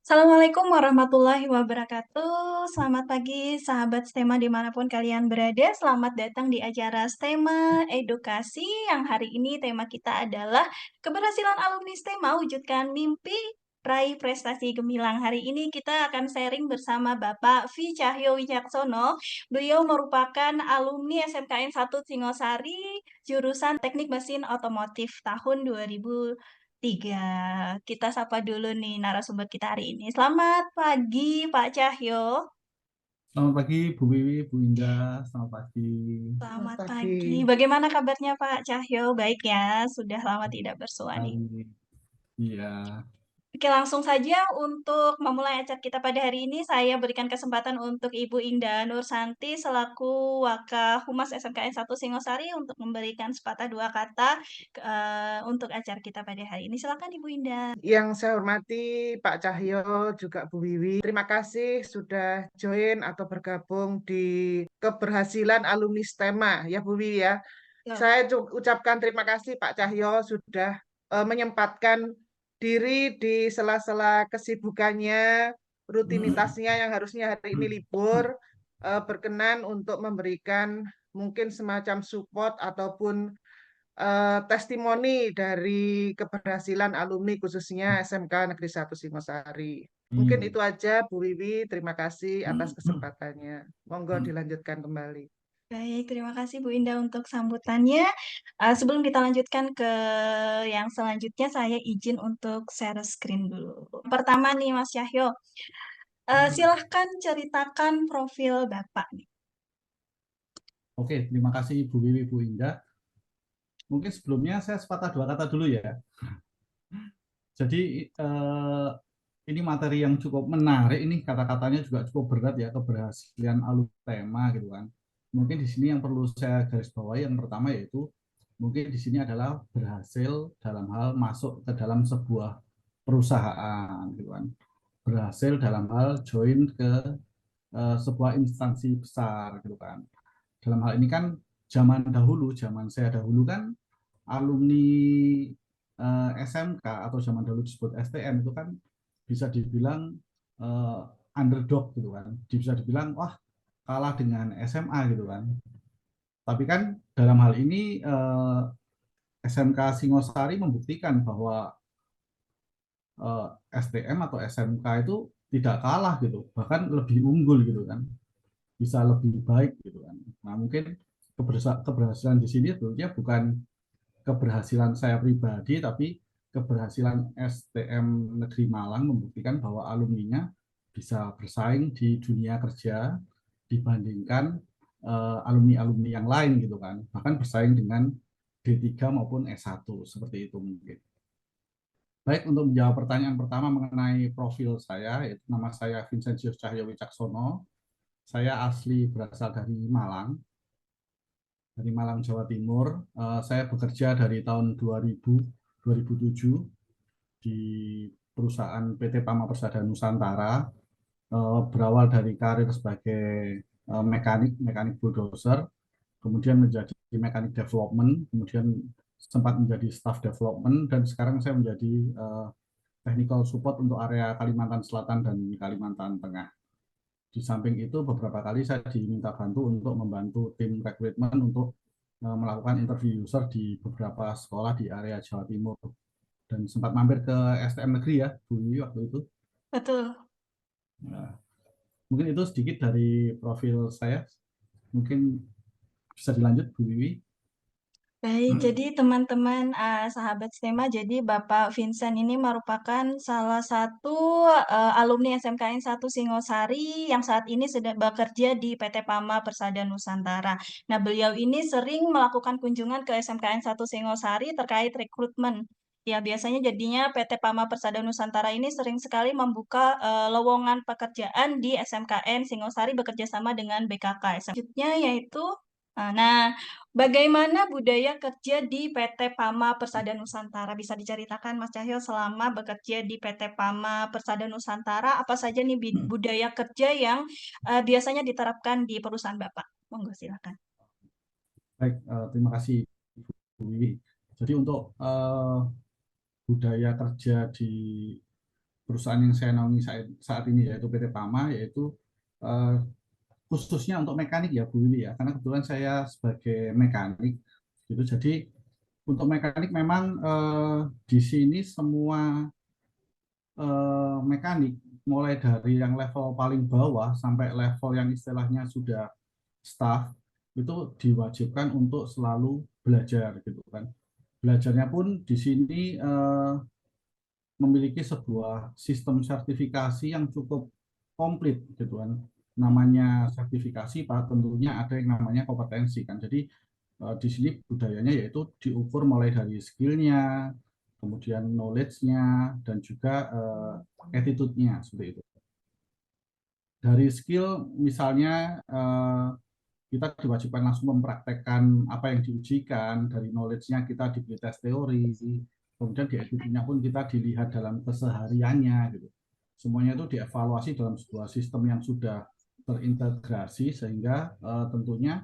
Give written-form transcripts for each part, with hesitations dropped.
Assalamualaikum warahmatullahi wabarakatuh. Selamat pagi, sahabat STEMA dimanapun kalian berada. Selamat datang di acara STEMA Edukasi yang hari ini tema kita adalah keberhasilan alumni STEMA wujudkan mimpi raih prestasi gemilang. Hari ini kita akan sharing bersama Bapak V. Cahyo Wicaksono. Beliau merupakan alumni SMKN 1 Singosari, jurusan Teknik Mesin Otomotif tahun 2003. Kita sapa dulu nih narasumber kita hari ini. Selamat pagi, Pak Cahyo. Selamat pagi Bu Wiwi, Bu Indah, selamat pagi. Selamat Selamat pagi. pagi. Bagaimana kabarnya Pak Cahyo? Baik ya, sudah lama tidak bersua nih. Kali, iya. Oke, langsung saja untuk memulai acara kita pada hari ini, saya berikan kesempatan untuk Ibu Indah Nursanti selaku Wakahumas SMKN 1 Singosari untuk memberikan sepatah dua kata untuk acara kita pada hari ini. Silakan Ibu Indah. Yang saya hormati Pak Cahyo, juga Bu Wiwi. Terima kasih sudah join atau bergabung di keberhasilan alumni STEMA, ya Bu Wiwi ya. Yo. Saya ucapkan terima kasih Pak Cahyo sudah menyempatkan diri di sela-sela kesibukannya, rutinitasnya yang harusnya hari ini libur, berkenan untuk memberikan mungkin semacam support ataupun testimoni dari keberhasilan alumni khususnya SMK Negeri 1 Singosari. Mungkin itu aja Bu Wiwi, terima kasih atas kesempatannya. Monggo dilanjutkan kembali. Baik, terima kasih Bu Indah untuk sambutannya. Sebelum kita lanjutkan ke yang selanjutnya, saya izin untuk share screen dulu. Pertama nih Mas Yahyo, silahkan ceritakan profil Bapak nih. Oke, terima kasih Bu Wiwi, Bu Indah. Mungkin sebelumnya saya sepatah dua kata dulu ya. Jadi ini materi yang cukup menarik, ini kata-katanya juga cukup berat ya, keberhasilan alumni tema gitu kan. Mungkin di sini yang perlu saya garis bawahi yang pertama yaitu mungkin di sini adalah berhasil dalam hal masuk ke dalam sebuah perusahaan gitu kan. Berhasil dalam hal join ke sebuah instansi besar gitu kan. Dalam hal ini kan zaman saya dahulu kan alumni SMK atau zaman dahulu disebut STM itu kan bisa dibilang uh, underdog gitu kan. Bisa dibilang wah kalah dengan SMA gitu kan. Tapi kan dalam hal ini SMK Singosari membuktikan bahwa STM atau SMK itu tidak kalah gitu, bahkan lebih unggul gitu kan, bisa lebih baik gitu kan. Nah mungkin keberhasilan di sini sebetulnya bukan keberhasilan saya pribadi, tapi keberhasilan STM Negeri Malang membuktikan bahwa alumninya bisa bersaing di dunia kerja dibandingkan alumni-alumni yang lain gitu kan, bahkan bersaing dengan D3 maupun S1 seperti itu mungkin. Baik, untuk menjawab pertanyaan pertama mengenai profil saya, yaitu nama saya Vincentius Cahyo Wicaksono. Saya asli berasal dari Malang, Jawa Timur. Saya bekerja dari tahun 2007 di perusahaan PT Pama Persada Nusantara. Berawal dari karir sebagai mekanik bulldozer, kemudian menjadi mekanik development, kemudian sempat menjadi staff development, dan sekarang saya menjadi technical support untuk area Kalimantan Selatan dan Kalimantan Tengah. Di samping itu beberapa kali saya diminta bantu untuk membantu tim rekrutmen untuk melakukan interview user di beberapa sekolah di area Jawa Timur, dan sempat mampir ke STM negeri ya Bu Wiwi waktu itu. Betul. Nah, mungkin itu sedikit dari profil saya. Mungkin bisa dilanjut Bu Wiwi. Baik, jadi teman-teman sahabat STEMA, jadi Bapak Vincent ini merupakan salah satu alumni SMKN 1 Singosari yang saat ini sedang bekerja di PT Pama Persada Nusantara. Nah, beliau ini sering melakukan kunjungan ke SMKN 1 Singosari terkait rekrutmen. Ya, biasanya jadinya PT Pama Persada Nusantara ini sering sekali membuka lowongan pekerjaan di SMKN Singosari bekerja sama dengan BKK. Selanjutnya yaitu nah, bagaimana budaya kerja di PT Pama Persada Nusantara? Bisa diceritakan Mas Cahyo selama bekerja di PT Pama Persada Nusantara, apa saja nih budaya kerja yang biasanya diterapkan di perusahaan Bapak? Monggo silakan. Baik, terima kasih Bu Wiwi. Jadi untuk budaya kerja di perusahaan yang saya naungi saat ini yaitu PT Pama, yaitu eh, khususnya untuk mekanik ya Bu Wiwi ya, karena kebetulan saya sebagai mekanik gitu. Jadi untuk mekanik memang di sini semua mekanik mulai dari yang level paling bawah sampai level yang istilahnya sudah staff itu diwajibkan untuk selalu belajar gitu kan. Belajarnya pun di sini memiliki sebuah sistem sertifikasi yang cukup komplit gitu kan. Namanya sertifikasi Pak, tentunya ada yang namanya kompetensi kan. Jadi di sini budayanya yaitu diukur mulai dari skillnya, kemudian knowledge-nya, dan juga attitude-nya seperti itu. Dari skill misalnya kita diwajibkan langsung mempraktekkan apa yang diujikan, dari knowledge-nya kita diberi tes teori, kemudian di attitude-nya pun kita dilihat dalam kesehariannya gitu. Semuanya itu dievaluasi dalam sebuah sistem yang sudah terintegrasi sehingga tentunya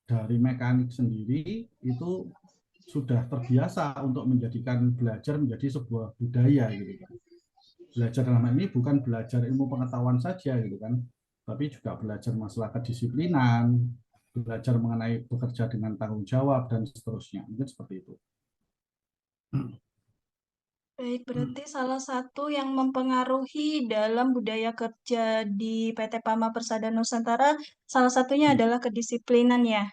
dari mekanik sendiri itu sudah terbiasa untuk menjadikan belajar menjadi sebuah budaya gitu kan. Belajar dalam hal ini bukan belajar ilmu pengetahuan saja gitu kan, tapi juga belajar masalah kedisiplinan, belajar mengenai bekerja dengan tanggung jawab dan seterusnya. Mungkin seperti itu. Baik, berarti salah satu yang mempengaruhi dalam budaya kerja di PT Pama Persada Nusantara, salah satunya adalah kedisiplinan ya.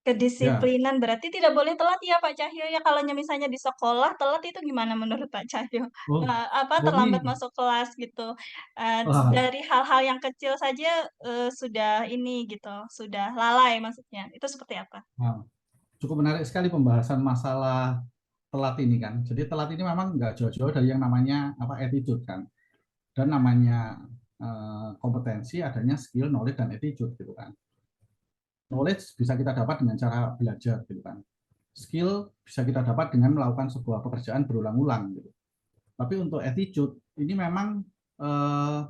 Ya, Kedisiplinan berarti tidak boleh telat ya Pak Cahyo ya. Kalau misalnya di sekolah telat itu gimana menurut Pak Cahyo? oh, Apa oh terlambat ini, masuk kelas gitu. wah, Dari hal-hal yang kecil saja sudah ini gitu, sudah lalai maksudnya. Itu seperti apa? wah, cukup menarik sekali pembahasan masalah telat ini kan. Jadi telat ini memang nggak jauh-jauh dari yang namanya apa attitude kan, dan namanya kompetensi adanya skill, knowledge dan attitude gitu kan. Knowledge bisa kita dapat dengan cara belajar gitu kan. Skill bisa kita dapat dengan melakukan sebuah pekerjaan berulang-ulang gitu. Tapi untuk attitude ini memang 80%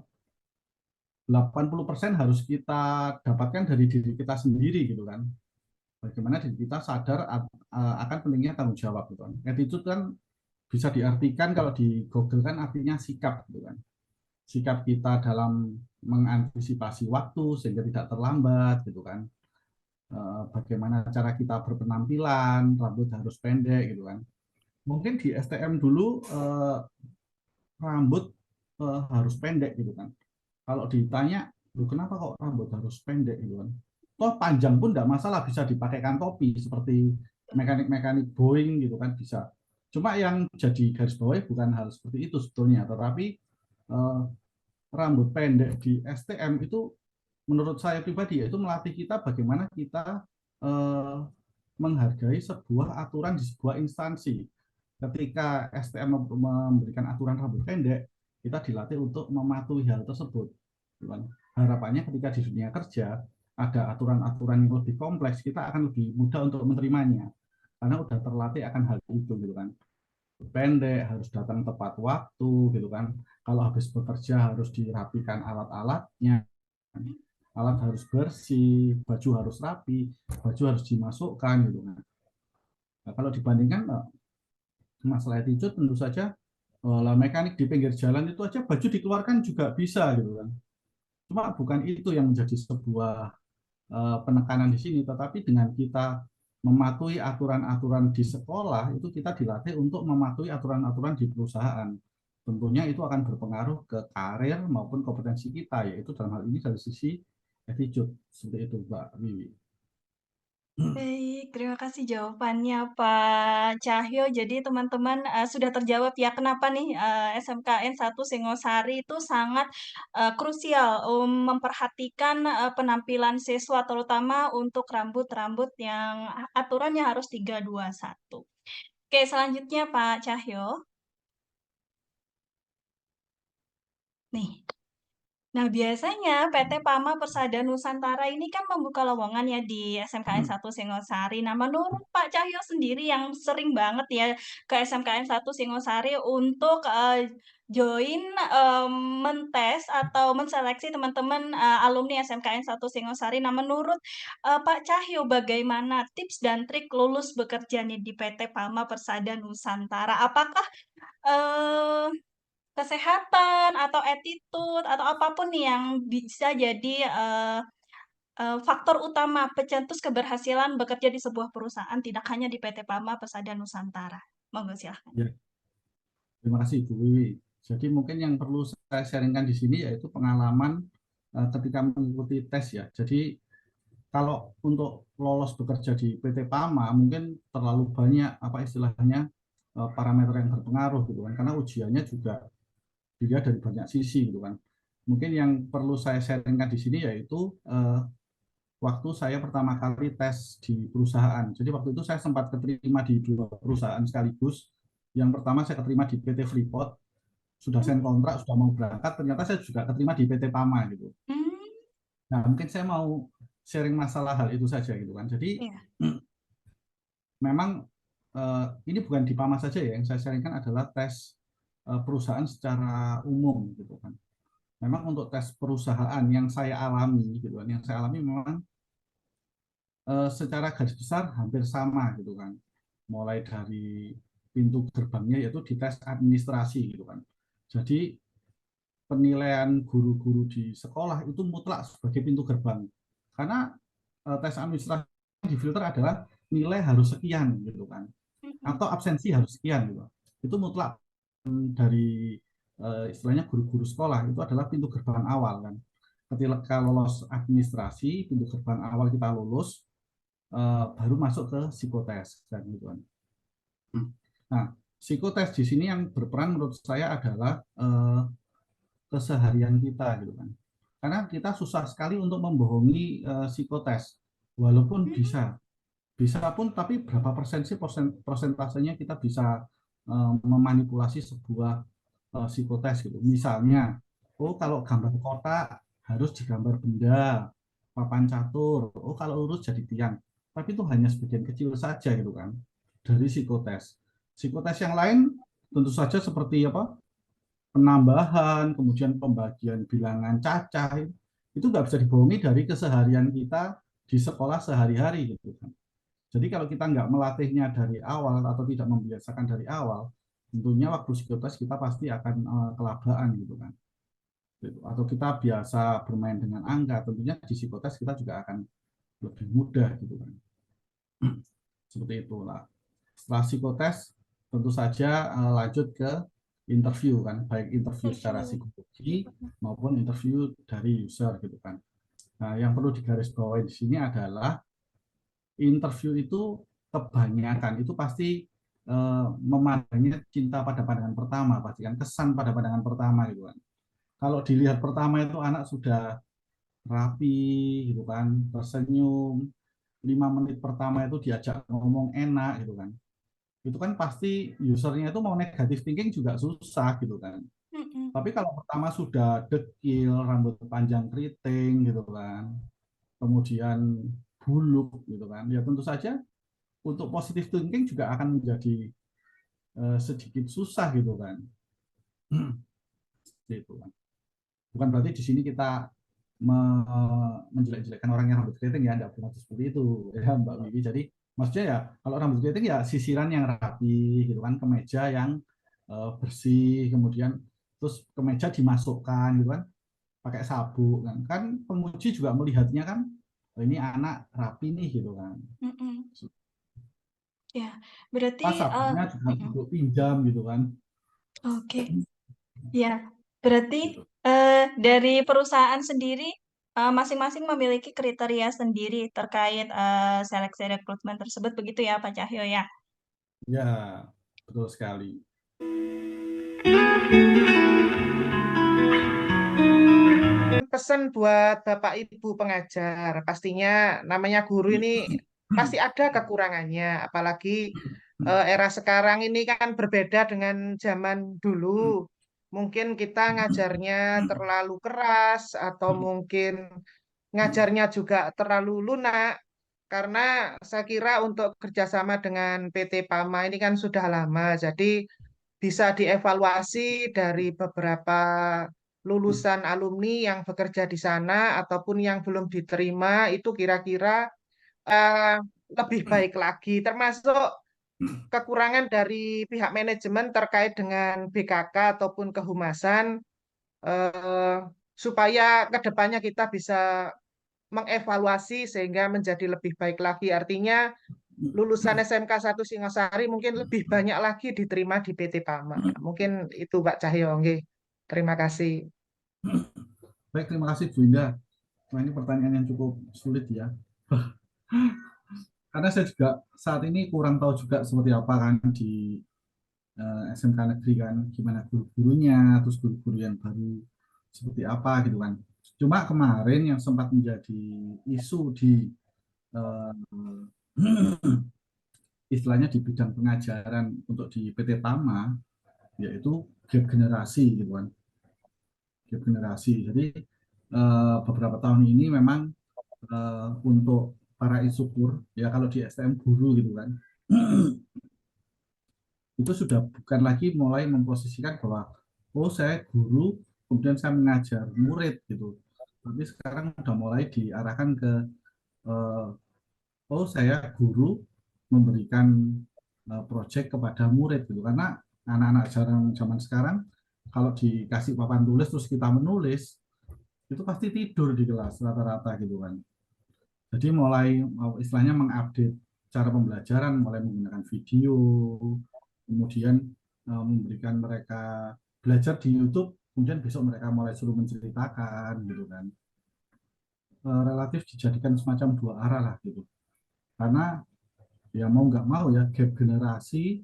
harus kita dapatkan dari diri kita sendiri gitu kan. Bagaimana diri kita sadar akan pentingnya tanggung jawab gitu kan. Attitude kan bisa diartikan kalau di Google kan artinya sikap gitu kan. Sikap kita dalam mengantisipasi waktu sehingga tidak terlambat gitu kan. Bagaimana cara kita berpenampilan, rambut harus pendek gitu kan. Mungkin di STM dulu rambut harus pendek gitu kan. Kalau ditanya, lu kenapa kok rambut harus pendek gitu kan? Toh panjang pun tidak masalah, bisa dipakaikan topi seperti mekanik-mekanik Boeing gitu kan bisa. Cuma yang jadi garis bawah bukan hal seperti itu sebetulnya, tetapi eh, rambut pendek di STM itu menurut saya pribadi itu melatih kita bagaimana kita eh, menghargai sebuah aturan di sebuah instansi. Ketika STM memberikan aturan rambut pendek, kita dilatih untuk mematuhi hal tersebut. Harapannya ketika di dunia kerja ada aturan-aturan yang lebih kompleks, kita akan lebih mudah untuk menerimanya karena udah terlatih akan hal itu gitu kan. Pendek, harus datang tepat waktu gitu kan. Kalau habis bekerja harus dirapikan alat-alatnya, alat harus bersih, baju harus rapi, baju harus dimasukkan gitu kan. Nah, kalau dibandingkan masalah attitude tentu saja lah mekanik di pinggir jalan itu aja baju dikeluarkan juga bisa gitu kan. Cuma bukan itu yang menjadi sebuah penekanan di sini, tetapi dengan kita mematuhi aturan-aturan di sekolah itu kita dilatih untuk mematuhi aturan-aturan di perusahaan. Tentunya itu akan berpengaruh ke karir maupun kompetensi kita, yaitu dalam hal ini dari sisi attitude seperti itu, Mbak Wiwi. Baik, terima kasih jawabannya Pak Cahyo. Jadi teman-teman sudah terjawab ya kenapa nih SMKN 1 Singosari itu sangat krusial memperhatikan penampilan siswa terutama untuk rambut-rambut yang aturannya harus 321. Oke, selanjutnya Pak Cahyo. Nih, nah, biasanya PT Pama Persada Nusantara ini kan membuka lowongan ya di SMKN 1 Singosari. Nah, menurut Pak Cahyo sendiri yang sering banget ya ke SMKN 1 Singosari untuk join mentes atau menseleksi teman-teman alumni SMKN 1 Singosari. Nah, menurut Pak Cahyo bagaimana tips dan trik lulus bekerja nih di PT Pama Persada Nusantara? Apakah eh, kesehatan atau attitude atau apapun nih yang bisa jadi faktor utama pencetus keberhasilan bekerja di sebuah perusahaan, tidak hanya di PT Pama Pesada Nusantara. Monggo silahkan. Ya, terima kasih Bu Wiwi. Jadi mungkin yang perlu saya sharingkan di sini yaitu pengalaman ketika mengikuti tes ya. Jadi kalau untuk lolos bekerja di PT Pama mungkin terlalu banyak apa istilahnya parameter yang berpengaruh gitu kan, karena ujiannya juga dilihat dari banyak sisi gitu kan. Mungkin yang perlu saya sharingkan di sini yaitu waktu saya pertama kali tes di perusahaan. Jadi waktu itu saya sempat keterima di 2 perusahaan sekaligus. Yang pertama saya keterima di PT Freeport, sudah sign kontrak, sudah mau berangkat, ternyata saya juga keterima di PT Pama gitu. Hmm, Nah, mungkin saya mau sharing masalah hal itu saja gitu kan. Jadi iya. memang ini bukan di Pama saja ya, yang saya sharingkan adalah tes perusahaan secara umum gitu kan. Memang untuk tes perusahaan yang saya alami gitu kan, yang saya alami memang secara garis besar hampir sama gitu kan. Mulai dari pintu gerbangnya yaitu di tes administrasi gitu kan. Jadi penilaian guru-guru di sekolah itu mutlak sebagai pintu gerbang. Karena tes administrasi di filter adalah nilai harus sekian gitu kan. Atau absensi harus sekian gitu. Itu mutlak dari istilahnya guru-guru sekolah itu adalah pintu gerbang awal kan. Ketika lolos administrasi, pintu gerbang awal kita lulus, baru masuk ke psikotes dan gitu kan. Nah, psikotes di sini yang berperan menurut saya adalah keseharian kita gitu kan. Karena kita susah sekali untuk membohongi psikotes, walaupun bisa pun, tapi berapa persen sih persentasenya kita bisa memanipulasi sebuah psikotes gitu. Misalnya, oh kalau gambar kotak harus digambar benda, papan catur, oh kalau lurus jadi tiang. Tapi itu hanya sebagian kecil saja gitu kan dari psikotes. Psikotes yang lain tentu saja seperti apa? Penambahan, kemudian pembagian bilangan cacah itu nggak bisa dibohongi dari keseharian kita di sekolah sehari-hari gitu kan. Jadi kalau kita nggak melatihnya dari awal atau tidak membiasakan dari awal, tentunya waktu psikotes kita pasti akan kelabaan gitu kan. Atau kita biasa bermain dengan angka, tentunya di psikotes kita juga akan lebih mudah gitu kan. Seperti itulah. Setelah psikotes tentu saja lanjut ke interview kan, baik interview secara psikologi maupun interview dari user gitu kan. Nah, yang perlu digarisbawahi di sini adalah interview itu kebanyakan itu pasti memandangnya cinta pada pandangan pertama, pasti kan kesan pada pandangan pertama gitu kan. Kalau dilihat pertama itu anak sudah rapi gitu kan, tersenyum, 5 menit pertama itu diajak ngomong enak gitu kan. Itu kan pasti usernya itu mau negatif thinking juga susah gitu kan. Tapi kalau pertama sudah dekil, rambut panjang keriting gitu kan, kemudian buluk gitu kan, ya tentu saja untuk positive thinking juga akan menjadi sedikit susah gitu kan. Gitu kan. Bukan berarti di sini kita menjelek-jelekkan orang yang rambut keriting ya, tidak bermaksud seperti itu ya Mbak Wiwi. Jadi maksudnya ya kalau rambut keriting ya sisiran yang rapi gitu kan, kemeja yang bersih, kemudian terus kemeja dimasukkan gitu kan, pakai sabuk kan. Kan pemuji juga melihatnya kan, oh, ini anak rapi nih gitu kan. Ya, berarti Pas sabuknya juga untuk pinjam gitu kan. oke. Ya, berarti Gitu. dari perusahaan sendiri masing-masing memiliki kriteria sendiri terkait seleksi rekrutmen tersebut, begitu ya Pak Cahyo ya? Ya, betul sekali. Pesan buat Bapak Ibu pengajar, pastinya namanya guru ini pasti ada kekurangannya, apalagi era sekarang ini kan berbeda dengan zaman dulu. Mungkin kita ngajarnya terlalu keras atau mungkin ngajarnya juga terlalu lunak, karena saya kira untuk kerjasama dengan PT Pama ini kan sudah lama, jadi bisa dievaluasi dari beberapa lulusan alumni yang bekerja di sana ataupun yang belum diterima itu kira-kira eh, lebih baik lagi, termasuk kekurangan dari pihak manajemen terkait dengan BKK ataupun kehumasan, eh, supaya kedepannya kita bisa mengevaluasi sehingga menjadi lebih baik lagi. Artinya lulusan SMK 1 Singosari mungkin lebih banyak lagi diterima di PT PAMA. Mungkin itu Pak Cahyo. Nggih. Terima kasih. Baik, terima kasih Bu Indah. Nah, ini pertanyaan yang cukup sulit ya. Karena saya juga saat ini kurang tahu juga seperti apa kan di SMK negeri kan, gimana guru-gurunya, terus guru-guru yang baru seperti apa gitu kan. Cuma kemarin yang sempat menjadi isu di eh, istilahnya di bidang pengajaran untuk di PT Tama, yaitu gap generasi gitu kan, gap generasi. Jadi beberapa tahun ini memang untuk para instruktur ya kalau di STM guru gitu kan itu sudah bukan lagi mulai memposisikan bahwa oh saya guru kemudian saya mengajar murid gitu, tapi sekarang sudah mulai diarahkan ke eh, oh saya guru memberikan proyek kepada murid gitu, karena anak-anak zaman sekarang kalau dikasih papan tulis terus kita menulis itu pasti tidur di kelas rata-rata gitu kan. Jadi mulai istilahnya mengupdate cara pembelajaran, mulai menggunakan video, kemudian memberikan mereka belajar di YouTube, kemudian besok mereka mulai suruh menceritakan gitu kan. Relatif dijadikan semacam dua arah lah gitu. Karena ya mau nggak mau ya gap generasi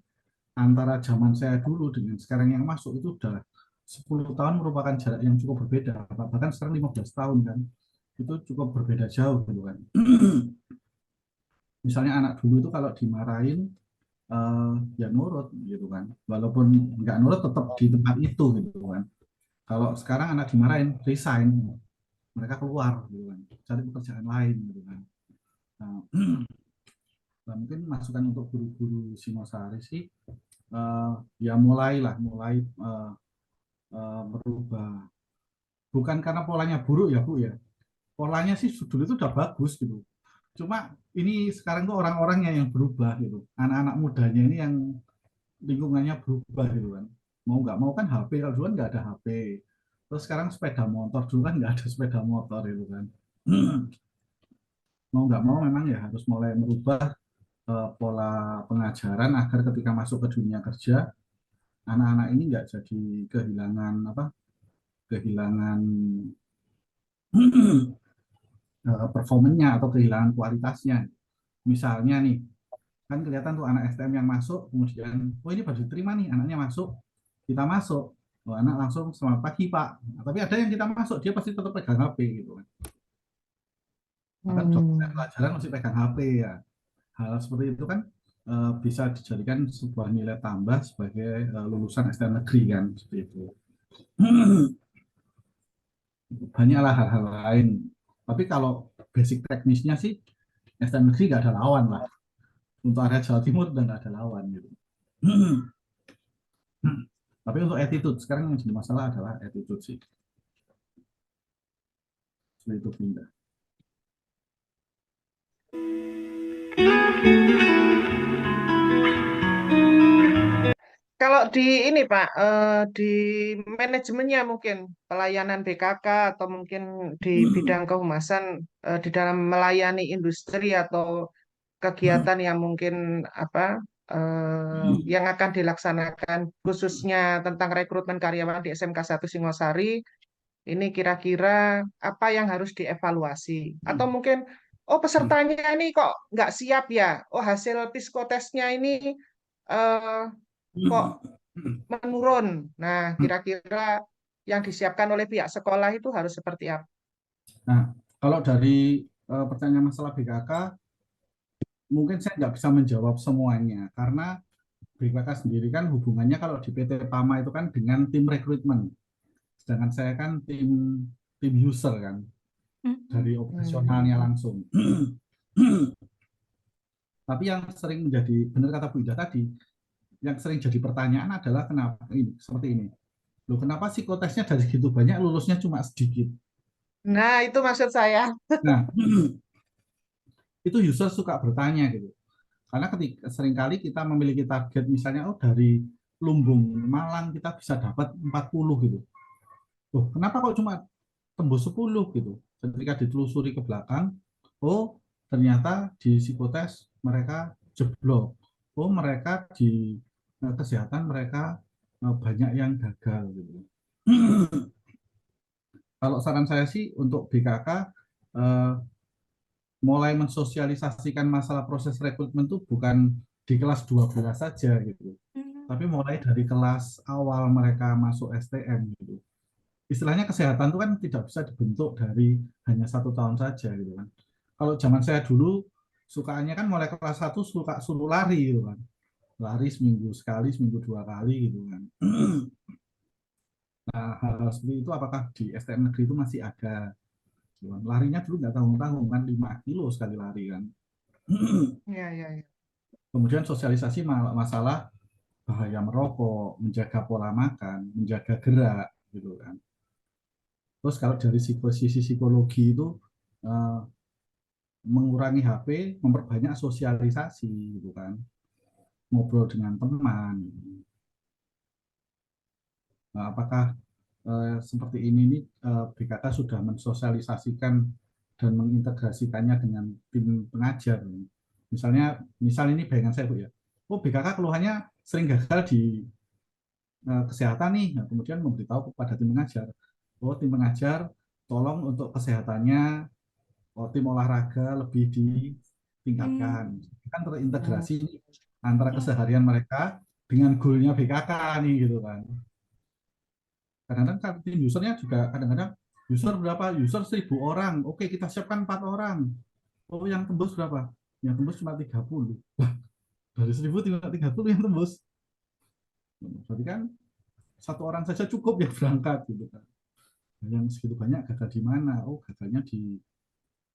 antara zaman saya dulu dengan sekarang yang masuk itu udah 10 tahun merupakan jarak yang cukup berbeda. Bahkan sekarang 15 tahun kan. Itu cukup berbeda jauh gitu kan. Misalnya anak dulu itu kalau dimarahin ya nurut gitu kan, walaupun nggak nurut tetap di tempat itu gitu kan. Kalau sekarang anak dimarahin resign, mereka keluar gitu kan, cari pekerjaan lain gitu kan. Nah, nah mungkin masukan untuk guru-guru Singosari sih ya mulai berubah, bukan karena polanya buruk ya Bu ya, polanya sih dulu itu udah bagus gitu. Cuma ini sekarang tuh orang-orangnya yang berubah gitu, anak-anak mudanya ini yang lingkungannya berubah gitu kan. Mau nggak mau kan HP, kalau dulu kan nggak ada HP. Terus sekarang sepeda motor, dulu kan nggak ada sepeda motor itu kan. Mau nggak mau memang ya harus mulai merubah pola pengajaran agar ketika masuk ke dunia kerja, anak-anak ini nggak jadi kehilangan apa, kehilangan performanya atau kehilangan kualitasnya. Misalnya nih, kan kelihatan tuh anak STM yang masuk, kemudian, oh ini baru diterima nih, anaknya masuk, kita masuk, oh, anak langsung selamat pagi Pak. Nah, tapi ada yang kita masuk, dia pasti tetap pegang HP gitu kan. Bahkan dosen pelajaran masih pegang HP ya. Hal seperti itu kan bisa dijadikan sebuah nilai tambah sebagai lulusan STM negeri kan, seperti itu. Banyaklah hal-hal lain. Tapi kalau basic teknisnya sih, STM negeri nggak ada lawan lah. Untuk area Jawa Timur dan nggak ada lawan gitu. Tapi untuk attitude, sekarang yang jadi masalah adalah attitude sih. Seperti itu pindah. Kalau di ini Pak, di manajemennya mungkin pelayanan BKK atau mungkin di bidang kehumasan di dalam melayani industri atau kegiatan yang mungkin apa yang akan dilaksanakan khususnya tentang rekrutmen karyawan di SMK 1 Singosari, ini kira-kira apa yang harus dievaluasi atau mungkin oh pesertanya ini kok nggak siap ya, oh hasil psikotesnya ini eh, kok menurun. Nah, kira-kira yang disiapkan oleh pihak sekolah itu harus seperti apa? Nah, kalau dari pertanyaan masalah BKK, mungkin saya nggak bisa menjawab semuanya karena BKK sendiri kan hubungannya kalau di PT PAMA itu kan dengan tim rekrutmen, sedangkan saya kan tim user kan dari operasionalnya langsung. Tapi yang sering menjadi, benar kata Bu Ida tadi, yang sering jadi pertanyaan adalah kenapa ini seperti ini. Loh, kenapa psikotesnya dari segitu banyak lulusnya cuma sedikit? Nah, itu maksud saya. Nah, itu user suka bertanya gitu. Karena ketika seringkali kita memiliki target misalnya dari Lumbung Malang kita bisa dapat 40 gitu. Loh, kenapa kok cuma tembus 10 gitu? Ketika ditelusuri ke belakang, oh ternyata di psikotes mereka jeblok. Oh mereka di kesehatan mereka banyak yang gagal gitu. Kalau saran saya sih untuk BKK mulai mensosialisasikan masalah proses rekrutmen itu bukan di kelas 12 saja gitu. Tapi mulai dari kelas awal mereka masuk STM gitu. Istilahnya kesehatan itu kan tidak bisa dibentuk dari hanya 1 tahun saja gitu kan. Kalau zaman saya dulu sukaannya kan mulai kelas 1 suka suruh lari gitu kan. Lari seminggu sekali, seminggu 2 kali gitu kan. Nah, hal-hal seperti itu apakah di STM negeri itu masih ada? Larinya dulu nggak tanggung-tanggung kan 5 kilo sekali lari kan. Ya, ya, ya. Kemudian sosialisasi masalah bahaya merokok, menjaga pola makan, menjaga gerak gitu kan. Terus kalau dari sisi psikologi itu mengurangi HP, memperbanyak sosialisasi gitu kan. Ngobrol dengan teman. Nah, apakah seperti ini nih BKK sudah mensosialisasikan dan mengintegrasikannya dengan tim pengajar. Misal ini bayangan saya Bu ya. Oh BKK keluhannya sering gagal di kesehatan nih. Nah, kemudian memberitahu kepada tim pengajar. Oh tim pengajar tolong untuk kesehatannya, oh, tim olahraga lebih ditingkatkan. Kan terintegrasi antara keseharian mereka dengan goalnya BKK nih gitu kan. Kadang-kadang kan tim usernya juga kadang-kadang user berapa? User 1.000 orang. Oke, kita siapkan 4 orang. Oh, yang tembus berapa? Yang tembus cuma 30. Wah, dari 1.000 tinggal 30 yang tembus. Berarti kan 1 orang saja cukup yang berangkat gitu kan. Yang segitu banyak gagal di mana? Oh, gagalnya di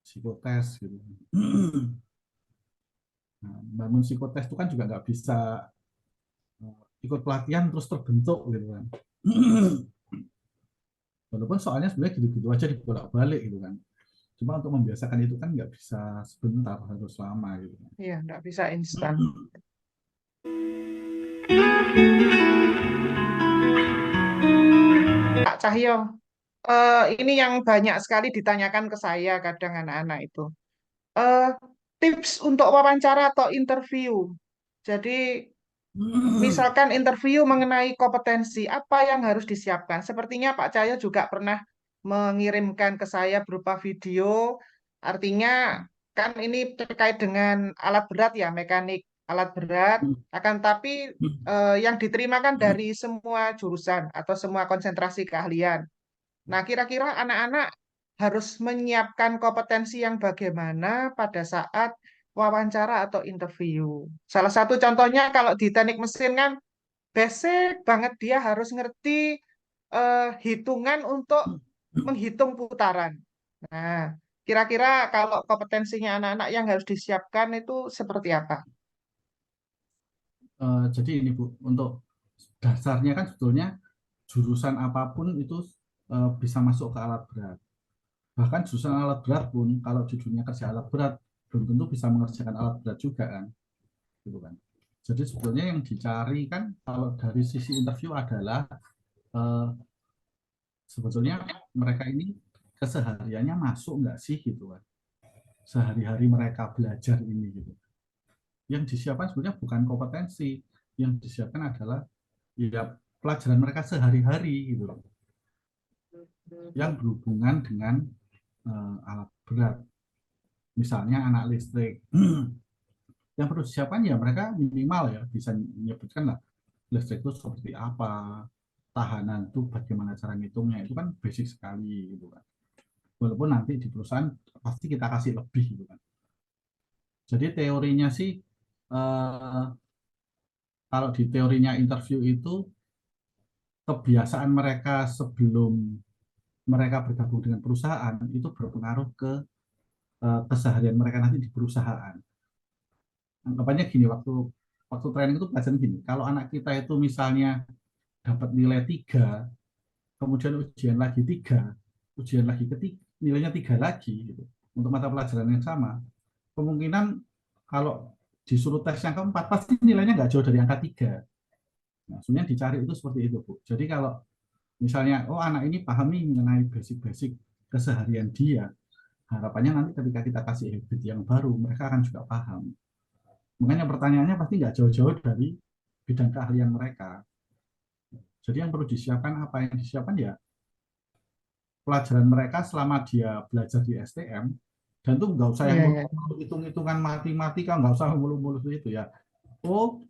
psikotes gitu. Nah, bangun psikotes itu kan juga nggak bisa ikut pelatihan terus terbentuk gitu kan. Walaupun soalnya sebenarnya gitu-gitu aja dibolak-balik gitu kan. Cuma untuk membiasakan itu kan nggak bisa sebentar, harus lama gitu. Iya, nggak bisa instan. Pak Cahyo, ini yang banyak sekali ditanyakan ke saya kadang anak-anak itu. Eh, Tips untuk wawancara atau interview. Jadi, misalkan interview mengenai kompetensi, apa yang harus disiapkan? Sepertinya Pak Cahyo juga pernah mengirimkan ke saya berupa video. Artinya, kan ini terkait dengan alat berat ya, mekanik alat berat. Akan tapi yang diterima kan dari semua jurusan atau semua konsentrasi keahlian. Nah, kira-kira anak-anak harus menyiapkan kompetensi yang bagaimana pada saat wawancara atau interview. Salah satu contohnya kalau di teknik mesin kan basic banget dia harus ngerti hitungan untuk menghitung putaran. Nah, kira-kira kalau kompetensinya anak-anak yang harus disiapkan itu seperti apa? Jadi ini Bu, untuk dasarnya kan sebetulnya jurusan apapun itu bisa masuk ke alat berat. Bahkan jurusan alat berat pun kalau judulnya kerja alat berat belum tentu bisa mengerjakan alat berat juga kan, gitu kan. Jadi sebetulnya yang dicari kan kalau dari sisi interview adalah eh, sebetulnya mereka ini kesehariannya masuk nggak sih gitu kan. Sehari-hari mereka belajar ini gitu. Yang disiapkan sebenarnya bukan kompetensi, yang disiapkan adalah ya pelajaran mereka sehari-hari gitu loh, yang berhubungan dengan alat berat, misalnya anak listrik. Yang perlu disiapkan ya mereka minimal ya bisa menyebutkan lah listrik itu seperti apa, tahanan itu bagaimana cara ngitungnya, itu kan basic sekali gitu kan. Walaupun nanti di perusahaan pasti kita kasih lebih gitu kan. Jadi teorinya sih kalau di teorinya interview itu kebiasaan mereka sebelum mereka bergabung dengan perusahaan itu berpengaruh ke keseharian mereka nanti di perusahaan. Anggapannya gini, waktu waktu training itu pelajaran gini, kalau anak kita itu misalnya dapat nilai 3, kemudian ujian lagi 3, ujian lagi ketiga, nilainya 3 lagi gitu, untuk mata pelajaran yang sama, kemungkinan kalau disuruh tes yang keempat, pasti nilainya nggak jauh dari angka 3. Nah, sebenarnya dicari itu seperti itu, Bu. Jadi kalau misalnya, oh anak ini paham nih mengenai basic-basic keseharian dia, harapannya nanti ketika kita kasih habit yang baru, mereka akan juga paham. Makanya pertanyaannya pasti nggak jauh-jauh dari bidang keahlian mereka. Jadi yang perlu disiapkan, apa yang disiapkan ya pelajaran mereka selama dia belajar di STM, dan tuh nggak usah yang Iya, iya. hitung-hitungan matematika, nggak usah mulu-mulu itu ya. Oh,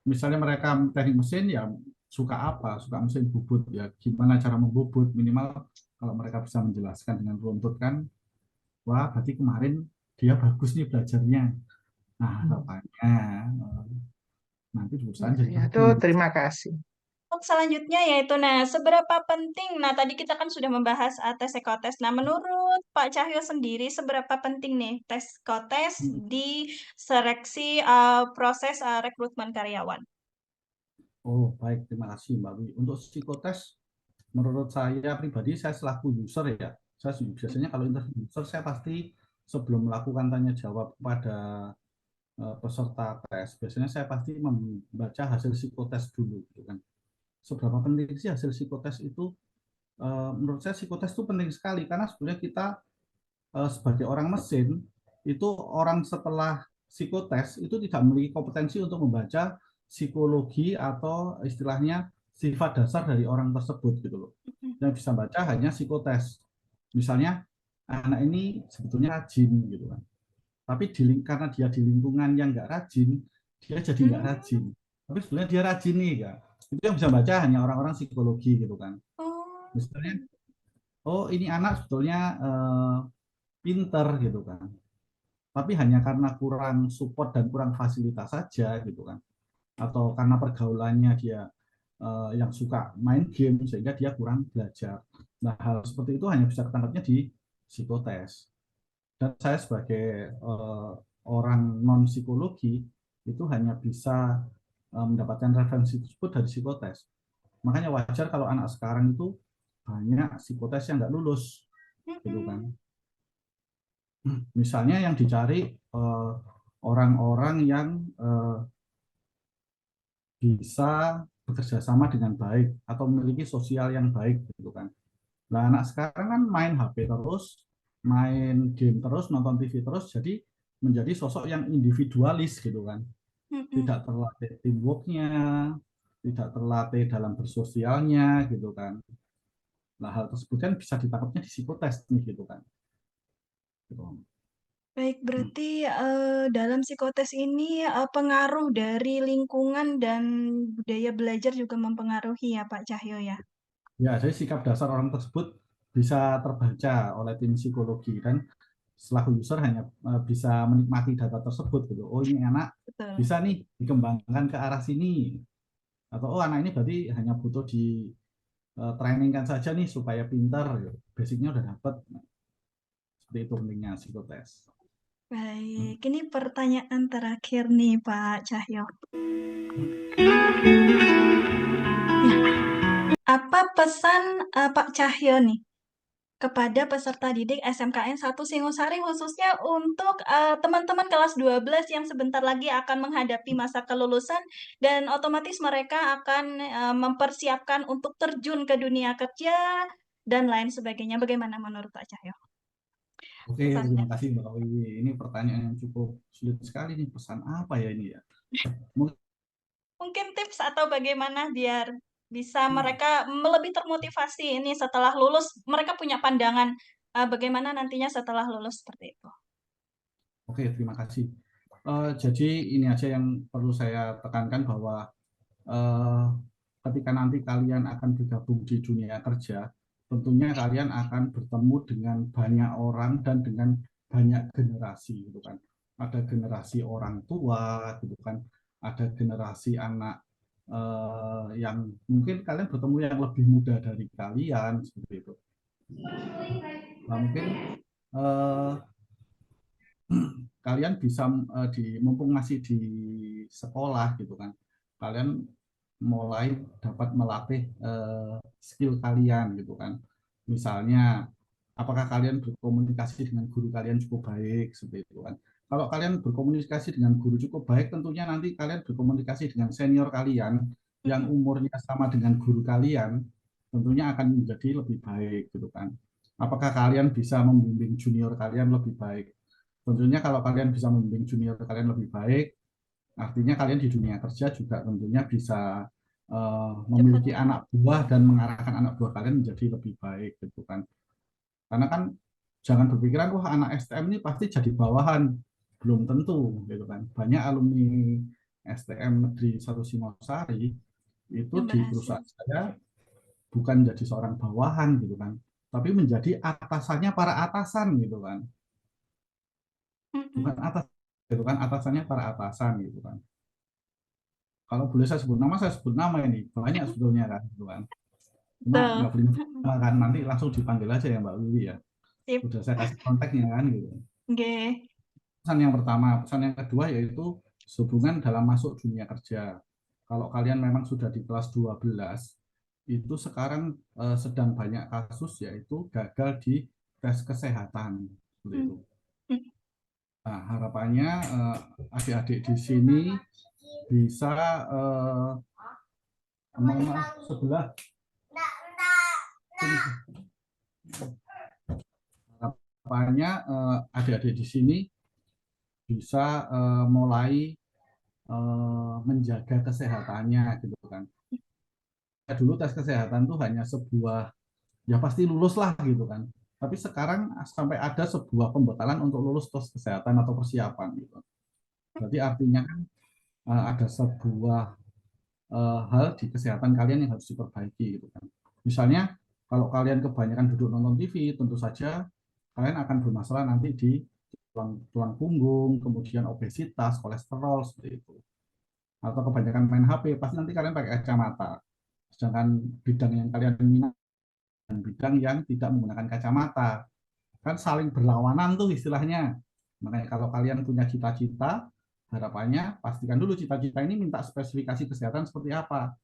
misalnya mereka teknik mesin ya suka apa, suka mesin bubut ya, gimana cara membubut, minimal kalau mereka bisa menjelaskan dengan runtut kan, wah berarti kemarin dia bagus nih belajarnya. Nah harapannya nanti di perusahaan jadi Ya, tuh bagus. terima kasih. Untuk selanjutnya yaitu, nah, seberapa penting, nah tadi kita kan sudah membahas tes psikotes. Nah, menurut Pak Cahyo sendiri, seberapa penting nih tes psikotes di seleksi proses rekrutmen karyawan? Oh baik, terima kasih Mbak Wi. Untuk psikotes, menurut saya pribadi, saya selaku user ya, saya biasanya kalau interview user, saya pasti sebelum melakukan tanya jawab pada peserta tes, biasanya saya pasti membaca hasil psikotes dulu, gitu kan. Seberapa penting sih hasil psikotes itu? Menurut saya psikotes itu penting sekali karena sebenarnya kita sebagai orang mesin itu orang setelah psikotes itu tidak memiliki kompetensi untuk membaca psikologi atau istilahnya sifat dasar dari orang tersebut gitu loh. Yang bisa baca hanya psikotes. Misalnya anak ini sebetulnya rajin gitu kan. Tapi karena dia di lingkungan yang nggak rajin, dia jadi nggak rajin. Tapi sebenarnya dia rajin nih ya. Itu yang bisa baca hanya orang-orang psikologi gitu kan. Oh, Misalnya, oh ini anak sebetulnya pinter gitu kan. Tapi hanya karena kurang support dan kurang fasilitas saja gitu kan. Atau karena pergaulannya dia yang suka main game sehingga dia kurang belajar. Nah, hal seperti itu hanya bisa ketangkapnya di psikotes. Dan saya sebagai orang non psikologi itu hanya bisa mendapatkan referensi tersebut dari psikotes. Makanya wajar kalau anak sekarang itu banyak psikotes yang nggak lulus, gitu kan. Misalnya yang dicari orang-orang yang bisa bekerja sama dengan baik atau memiliki sosial yang baik, gitu kan. Nah, anak sekarang kan main HP terus, main game terus, nonton TV terus, jadi menjadi sosok yang individualis gitu kan. Tidak terlatih teamwork-nya, tidak terlatih dalam bersosialnya gitu kan. Nah, hal tersebut kan bisa ditangkapnya di psikotes nih gitu kan. Gitu. baik, berarti dalam psikotes ini pengaruh dari lingkungan dan budaya belajar juga mempengaruhi ya Pak Cahyo ya? Ya, jadi sikap dasar orang tersebut bisa terbaca oleh tim psikologi dan selaku user hanya bisa menikmati data tersebut gitu. Oh, ini anak Betul. bisa nih dikembangkan ke arah sini. Atau oh anak ini berarti hanya butuh di trainingkan saja nih supaya pintar, gitu. Basicnya udah dapat. Nah, seperti itu pentingnya psikotes. Baik, ini pertanyaan terakhir nih Pak Cahyo. Apa pesan Pak Cahyo nih kepada peserta didik SMKN 1 Singosari khususnya untuk teman-teman kelas 12 yang sebentar lagi akan menghadapi masa kelulusan dan otomatis mereka akan mempersiapkan untuk terjun ke dunia kerja dan lain sebagainya. Bagaimana menurut Pak Cahyo? Oke, terima Pesannya. kasih Mbak Wiwi. Ini pertanyaan yang cukup sulit sekali nih. Pesan apa ya ini ya? Mungkin tips atau bagaimana biar bisa mereka lebih termotivasi ini setelah lulus, mereka punya pandangan bagaimana nantinya setelah lulus seperti itu. Oke, terima kasih. Jadi ini aja yang perlu saya tekankan bahwa eh, ketika nanti kalian akan bergabung di dunia kerja, tentunya kalian akan bertemu dengan banyak orang dan dengan banyak generasi, gitu kan. Ada generasi orang tua, gitu kan. Ada generasi anak yang mungkin kalian bertemu yang lebih muda dari kalian, seperti itu. Nah, mungkin eh, kalian bisa mumpung masih di sekolah gitu kan, kalian mulai dapat melatih skill kalian gitu kan. Misalnya apakah kalian berkomunikasi dengan guru kalian cukup baik seperti itu kan. kalau kalian berkomunikasi dengan guru cukup baik, tentunya nanti kalian berkomunikasi dengan senior kalian yang umurnya sama dengan guru kalian, tentunya akan menjadi lebih baik gitu kan. Apakah kalian bisa membimbing junior kalian lebih baik? Tentunya kalau kalian bisa membimbing junior kalian lebih baik, artinya kalian di dunia kerja juga tentunya bisa memiliki anak buah dan mengarahkan anak buah kalian menjadi lebih baik gitu kan. Karena kan jangan berpikiran wah anak STM ini pasti jadi bawahan, belum tentu gitu kan. Banyak alumni STM Negeri 1 Singosari itu Yang di berhasil. perusahaan saya bukan jadi seorang bawahan gitu kan, tapi menjadi atasannya para atasan gitu kan. Bukan atas gitu kan, atasannya para atasan gitu kan. Kalau boleh saya sebut nama, saya sebut nama ini. Banyak sebetulnya kan gitu kan. Cuma Betul. nggak boleh nama kan, nanti langsung dipanggil aja ya Mbak Wiwi ya. Sip. Sudah saya kasih kontaknya kan gitu. Oke. Pesan yang pertama, pesan yang kedua yaitu hubungan dalam masuk dunia kerja. Kalau kalian memang sudah di kelas 12, itu sekarang sedang banyak kasus yaitu gagal di tes kesehatan. Seperti itu. Nah, harapannya adik-adik di sini bisa sebelah harapannya adik-adik di sini bisa mulai menjaga kesehatannya gitu kan. Dulu tes kesehatan tuh hanya sebuah ya pasti lulus lah gitu kan. Tapi sekarang sampai ada sebuah pembekalan untuk lulus tes kesehatan atau persiapan gitu. Berarti artinya kan ada sebuah hal di kesehatan kalian yang harus diperbaiki gitu kan. Misalnya kalau kalian kebanyakan duduk nonton TV, tentu saja kalian akan bermasalah nanti di tulang punggung, kemudian obesitas, kolesterol seperti itu. Atau kebanyakan main HP, pasti nanti kalian pakai kacamata. Sedangkan bidang yang kalian minat dan bidang yang tidak menggunakan kacamata. Kan saling berlawanan tuh istilahnya. Makanya kalau kalian punya cita-cita, harapannya pastikan dulu cita-cita ini minta spesifikasi kesehatan seperti apa.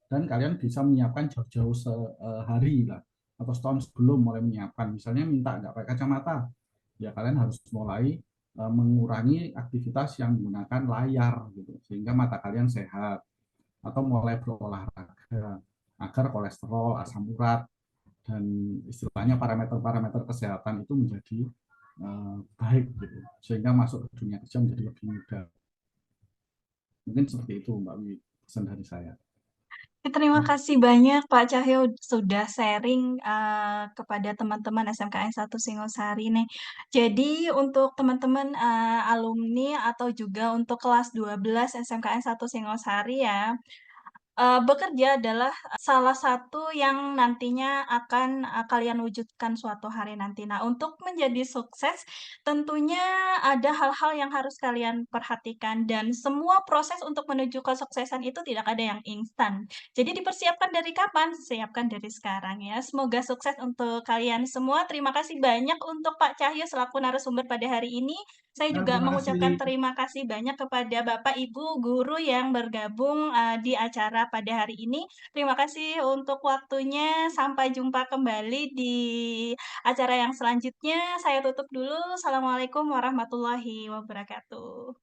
Dan kalian bisa menyiapkan jauh-jauh sehari lah atau setahun sebelum mulai menyiapkan. Misalnya minta nggak pakai kacamata, ya kalian harus mulai mengurangi aktivitas yang menggunakan layar gitu sehingga mata kalian sehat atau mulai berolahraga agar kolesterol, asam urat dan istilahnya parameter-parameter kesehatan itu menjadi baik gitu sehingga masuk ke dunia kerja menjadi lebih mudah. Mungkin seperti itu Mbak Wi, pesan dari saya. Terima kasih banyak Pak Cahyo sudah sharing kepada teman-teman SMKN 1 Singosari nih. Jadi untuk teman-teman alumni atau juga untuk kelas 12 SMKN 1 Singosari ya, bekerja adalah salah satu yang nantinya akan kalian wujudkan suatu hari nanti. Nah, untuk menjadi sukses tentunya ada hal-hal yang harus kalian perhatikan dan semua proses untuk menuju kesuksesan itu tidak ada yang instan. Jadi dipersiapkan dari kapan? Siapkan dari sekarang ya. Semoga sukses untuk kalian semua. Terima kasih banyak untuk Pak Cahyo selaku narasumber pada hari ini. Saya juga Terima kasih. mengucapkan terima kasih banyak kepada Bapak, Ibu, guru yang bergabung di acara pada hari ini. Terima kasih untuk waktunya. Sampai jumpa kembali di acara yang selanjutnya. Saya tutup dulu. Assalamualaikum warahmatullahi wabarakatuh.